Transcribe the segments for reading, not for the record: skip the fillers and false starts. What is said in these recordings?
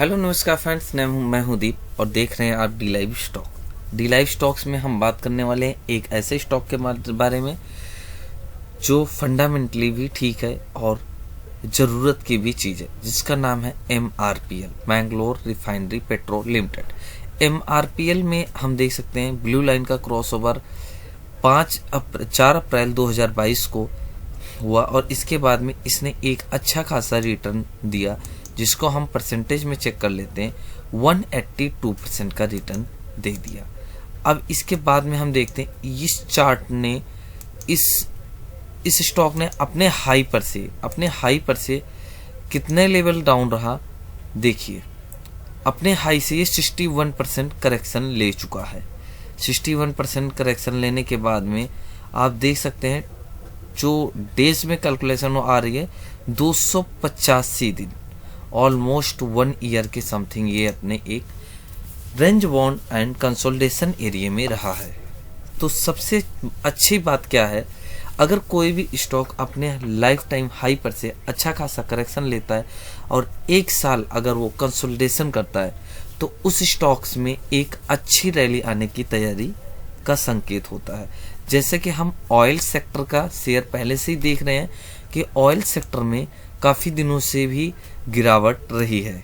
Hello नमस्कार friends, मैं हूं दीप और देख रहे हैं आप D live stock. D live stocks में हम बात करने वाले हैं एक ऐसे स्टॉक के बारे में जो फंडामेंटली भी ठीक है और ज़रूरत की भी चीज़ है, जिसका नाम है MRPL, Mangalore refinery petrol limited. MRPL में हम देख सकते हैं ब्लू लाइन का क्रॉसओवर 4 अप्रैल 2022 को हुआ और इसके बाद में इसने एक अच्छा खासा रिटर्न दिया, जिसको हम परसेंटेज में चेक कर लेते हैं। 182% का रिटर्न दे दिया। अब इसके बाद में हम देखते हैं इस चार्ट ने इस स्टॉक ने अपने हाई पर से कितने लेवल डाउन रहा। देखिए, अपने हाई से ये 61% करेक्शन ले चुका है। 61% करेक्शन लेने के बाद में आप देख सकते हैं जो डेज में कैलकुलेशन आ रही है 285 दिन, ऑलमोस्ट 1 ईयर के समथिंग ये अपने एक range bound and consolidation area में रहा है। तो सबसे अच्छी बात क्या है, अगर कोई भी स्टॉक अपने लाइफ टाइम हाई पर से अच्छा खासा करेक्शन लेता है और 1 साल अगर वो कंसोलिडेशन करता है तो उस स्टॉक्स में एक अच्छी रैली आने की तैयारी का संकेत होता है। जैसे कि हम ऑयल सेक्टर का शेयर पहले से ही देख रहे हैं कि ऑयल सेक्टर में काफ़ी दिनों से भी गिरावट रही है।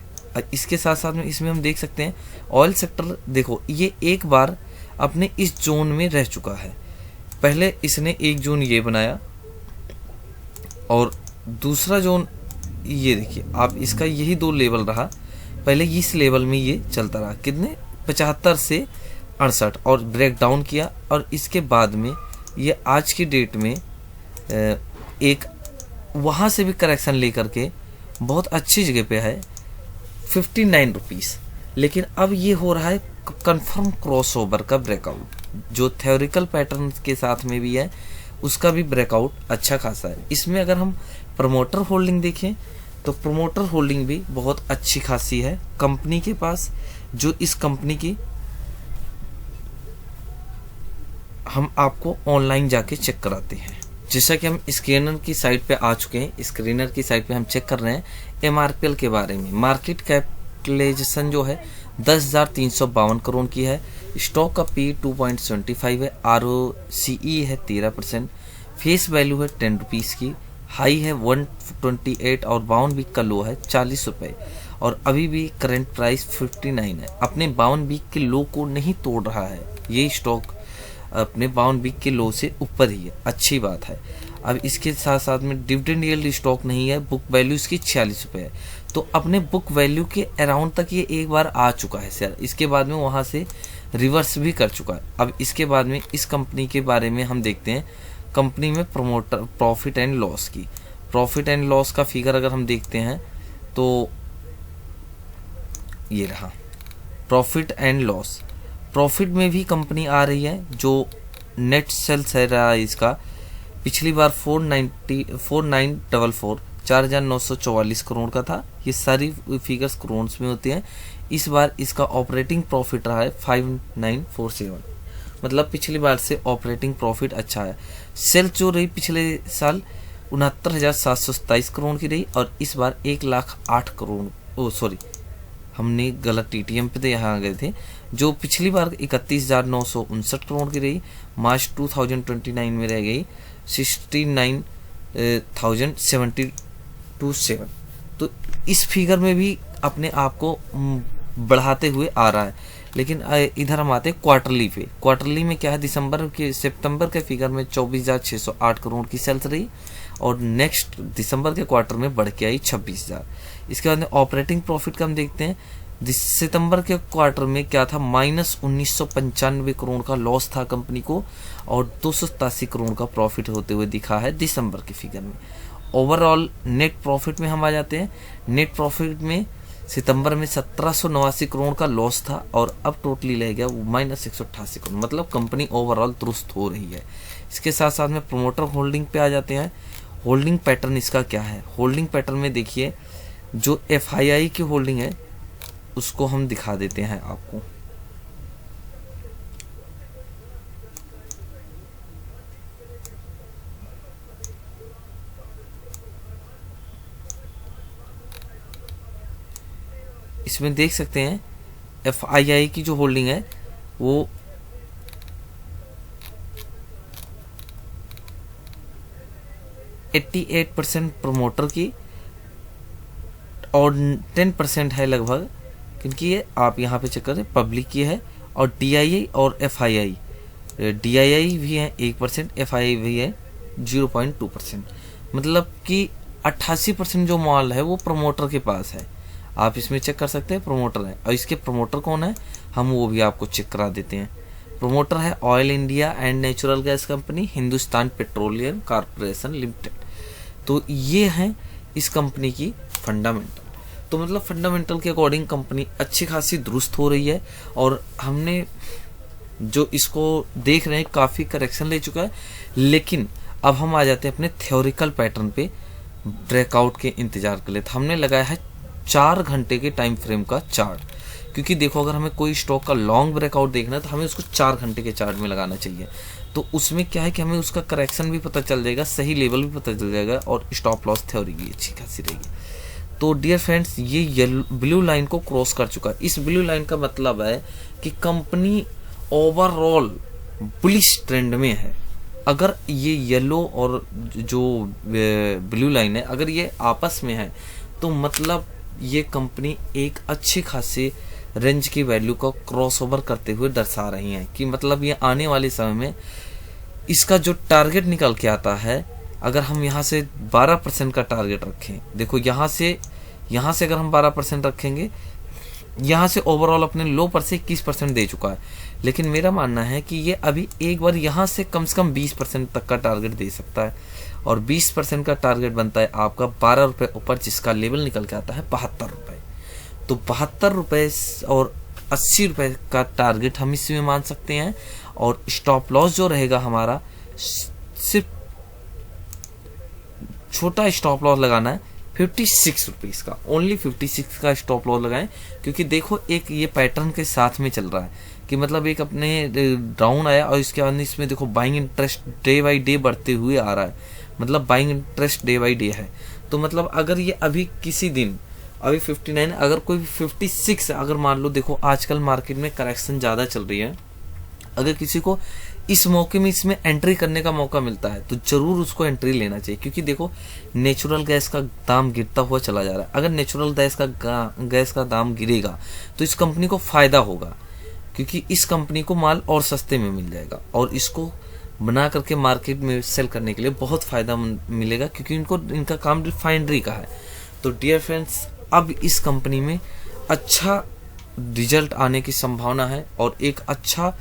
इसके साथ साथ में इसमें हम देख सकते हैं ऑयल सेक्टर, देखो ये एक बार अपने इस जोन में रह चुका है। पहले इसने एक जोन ये बनाया और दूसरा जोन ये देखिए आप, इसका यही 2 लेवल रहा। पहले इस लेवल में ये चलता रहा कितने 75 से 68 और ब्रेक डाउन किया और इसके बाद में ये आज की डेट में एक वहाँ से भी करेक्शन लेकर के बहुत अच्छी जगह पे है 59 रुपीज़। लेकिन अब ये हो रहा है कंफर्म क्रॉसओवर का ब्रेकआउट, जो थ्योरिकल पैटर्न के साथ में भी है, उसका भी ब्रेकआउट अच्छा खासा है। इसमें अगर हम प्रमोटर होल्डिंग देखें तो प्रमोटर होल्डिंग भी बहुत अच्छी खासी है कंपनी के पास, जो इस कंपनी की हम आपको ऑनलाइन जाके चेक कराते हैं। जैसा कि हम स्क्रीनर की साइट पे आ चुके हैं, स्क्रीनर की साइट पे हम चेक कर रहे हैं MRPL के बारे में। मार्केट कैपिटलाइजेशन जो है 10,352 करोड़ की है। स्टॉक का P 2.75 है। ROCE है 13%। फेस वैल्यू है 10 रुपीज़ की। हाई है 128 और बाउंड वीक का लो है 40 रुपये और अभी भी करंट प्राइस 59 है। अपने बाउंड वीक के लो को नहीं तोड़ रहा है ये स्टॉक, अपने बाउंड वीक के लो से ऊपर ही है, अच्छी बात है। अब इसके साथ साथ में डिविडेंड यील्ड स्टॉक नहीं है। बुक वैल्यू इसकी 46 रुपये है, तो अपने बुक वैल्यू के अराउंड तक ये एक बार आ चुका है शेयर। इसके बाद में वहाँ से रिवर्स भी कर चुका है। अब इसके बाद में इस कंपनी के बारे में हम देखते हैं। कंपनी में प्रमोटर प्रॉफिट एंड लॉस का फिगर अगर हम देखते हैं तो ये रहा प्रॉफिट एंड लॉस। प्रॉफिट में भी कंपनी आ रही है, जो नेट सेल्स है रहा है इसका पिछली बार 4,944 करोड़ का था। ये सारी फिगर्स करोड़ में होती हैं। इस बार इसका ऑपरेटिंग प्रॉफिट रहा है 5,947, मतलब पिछली बार से ऑपरेटिंग प्रॉफिट अच्छा है। सेल्स जो रही पिछले साल 69,727 करोड़ की रही और इस बार 1,08 करोड़, हमने गलत TTM पे यहाँ आ गए थे। जो पिछली बार 31,959 करोड़ की रही, मार्च 2029 में रह गई 69,072.7। तो इस फिगर में भी अपने आप को बढ़ाते हुए आ रहा है। लेकिन इधर हम आते हैं क्वार्टरली पे। क्वार्टरली में क्या है, सितंबर के फिगर में 24,608 करोड़ की सेल्स रही और नेक्स्ट दिसंबर के क्वार्टर में बढ़ के आई 26,000। इसके बाद में ऑपरेटिंग प्रॉफिट का हम देखते हैं। सितंबर के क्वार्टर में क्या था, -1995 करोड़ का लॉस था कंपनी को और 287 करोड़ का प्रॉफिट होते हुए दिखा है दिसंबर के फिगर में। ओवरऑल नेट प्रॉफिट में हम आ जाते हैं। नेट प्रॉफिट में सितंबर में 1789 करोड़ का लॉस था और अब टोटली ले गया -188 करोड़, मतलब कंपनी ओवरऑल दुरुस्त हो रही है। इसके साथ साथ में प्रोमोटर होल्डिंग पे आ जाते हैं। होल्डिंग पैटर्न इसका क्या है, होल्डिंग पैटर्न में देखिए जो FII की होल्डिंग है उसको हम दिखा देते हैं आपको। इसमें देख सकते हैं FII की जो होल्डिंग है वो 88% प्रमोटर की और 10% है लगभग क्योंकि ये आप यहाँ पे चेक करें पब्लिक की है। और DII और FII, DII भी है 1%, FII भी है 0.2%, मतलब कि 88% जो माल है वो प्रमोटर के पास है। आप इसमें चेक कर सकते हैं प्रमोटर है, और इसके प्रमोटर कौन है हम वो भी आपको चेक करा देते हैं। प्रमोटर है oil India and natural gas company, Hindustan petroleum corporation limited. तो ये है इस कंपनी की फंडामेंटल। तो मतलब फंडामेंटल के अकॉर्डिंग कंपनी अच्छी खासी दुरुस्त हो रही है, और हमने जो इसको देख रहे हैं काफ़ी करेक्शन ले चुका है। लेकिन अब हम आ जाते हैं अपने थ्योरिकल पैटर्न पे ब्रेकआउट के इंतजार के लिए। तो हमने लगाया है 4 घंटे के टाइम फ्रेम का चार्ट, क्योंकि देखो अगर हमें कोई स्टॉक का लॉन्ग ब्रेकआउट देखना है तो हमें उसको 4 घंटे के चार्ट में लगाना चाहिए। तो उसमें क्या है कि हमें उसका करेक्शन भी पता चल जाएगा, सही लेवल भी पता चल जाएगा, और स्टॉप लॉस थ्योरी भी अच्छी खासी रहेगी। तो डियर फ्रेंड्स, ये ब्लू लाइन को क्रॉस कर चुका है। इस ब्लू लाइन का मतलब है कि कंपनी ओवरऑल बुलिश ट्रेंड में है। अगर ये येलो और जो ब्लू लाइन है अगर ये आपस में है तो मतलब ये कंपनी एक अच्छी खासी रेंज की वैल्यू को क्रॉसओवर करते हुए दर्शा रही हैं कि मतलब ये आने वाले समय में इसका जो टारगेट निकल के आता है, अगर हम यहाँ से 12% का टारगेट रखें, देखो यहाँ से अगर हम 12% रखेंगे, यहाँ से ओवरऑल अपने लो पर से 21% दे चुका है। लेकिन मेरा मानना है कि ये अभी एक बार यहाँ से कम 20% तक का टारगेट दे सकता है, और 20% का टारगेट बनता है आपका 12 रुपये ऊपर, जिसका लेवल निकल के आता है 72 रुपये। तो 72 रुपये और 80 रुपये का टारगेट हम इसमें मान सकते हैं, और स्टॉप लॉस जो रहेगा हमारा सिर्फ छोटा स्टॉप लॉस लगाना है 56 रुपीज़ का, ओनली 56 का स्टॉप लॉस लगाएं। क्योंकि देखो एक ये पैटर्न के साथ में चल रहा है कि मतलब एक अपने डाउन आया और इसके बाद इसमें देखो buying interest day by day बढ़ते हुए आ रहा है, मतलब buying interest day by day है। तो मतलब अगर ये अभी किसी दिन अभी 59, अगर कोई 56, अगर मान लो देखो आजकल मार्केट में करेक्शन ज़्यादा चल रही है, अगर किसी को इस मौके में इसमें एंट्री करने का मौका मिलता है तो जरूर उसको एंट्री लेना चाहिए। क्योंकि देखो नेचुरल गैस का दाम गिरता हुआ चला जा रहा है। अगर नेचुरल गैस का दाम गिरेगा तो इस कंपनी को फायदा होगा, क्योंकि इस कंपनी को माल और सस्ते में मिल जाएगा, और इसको बना करके मार्केट में सेल करने के लिए बहुत फायदा मिलेगा, क्योंकि इनका काम रिफाइनरी का है। तो डियर फ्रेंड्स, अब इस कंपनी में अच्छा रिजल्ट आने की संभावना है, और एक अच्छा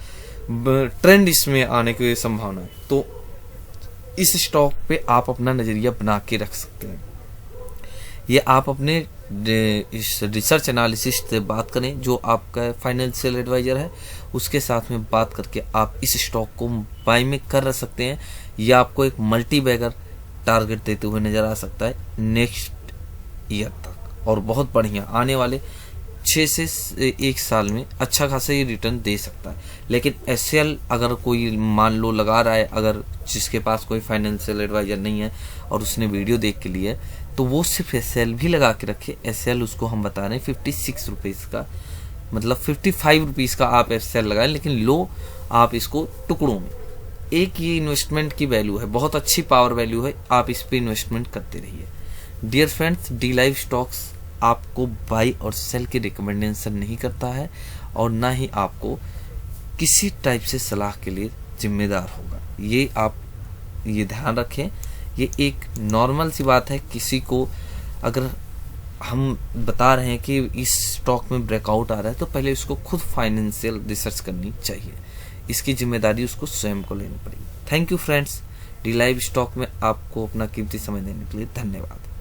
ट्रेंड इसमें आने की संभावना है। तो इस स्टॉक पे आप अपना नज़रिया बना के रख सकते हैं। ये आप अपने इस रिसर्च एनालिसिस से बात करें, जो आपका फाइनेंशियल एडवाइजर है उसके साथ में बात करके आप इस स्टॉक को बाय में कर सकते हैं। यह आपको एक मल्टी बैगर टारगेट देते हुए नज़र आ सकता है नेक्स्ट ईयर तक, और बहुत बढ़िया आने वाले 6 से 1 साल में अच्छा खासा ये रिटर्न दे सकता है। लेकिन SL अगर कोई मान लो लगा रहा है, अगर जिसके पास कोई फाइनेंशियल एडवाइजर नहीं है और उसने वीडियो देख के लिए, तो वो सिर्फ SL भी लगा के रखे। SL उसको हम बता रहे हैं 56 रुपीज़ का, मतलब 55 रुपीज़ का आप SL लगाएं, लेकिन लो आप इसको टुकड़ों में। एक ये इन्वेस्टमेंट की वैल्यू है, बहुत अच्छी पावर वैल्यू है, आप इस पर इन्वेस्टमेंट करते रहिए। Dear friends, the live stocks आपको बाई और सेल की रिकमेंडेशन नहीं करता है, और ना ही आपको किसी टाइप से सलाह के लिए जिम्मेदार होगा। ये आप ये ध्यान रखें, ये एक नॉर्मल सी बात है। किसी को अगर हम बता रहे हैं कि इस स्टॉक में ब्रेकआउट आ रहा है, तो पहले उसको खुद फाइनेंशियल रिसर्च करनी चाहिए, इसकी जिम्मेदारी उसको स्वयं को लेनी पड़ेगी। Thank you friends, the live stock में आपको अपना कीमती समय देने के लिए धन्यवाद।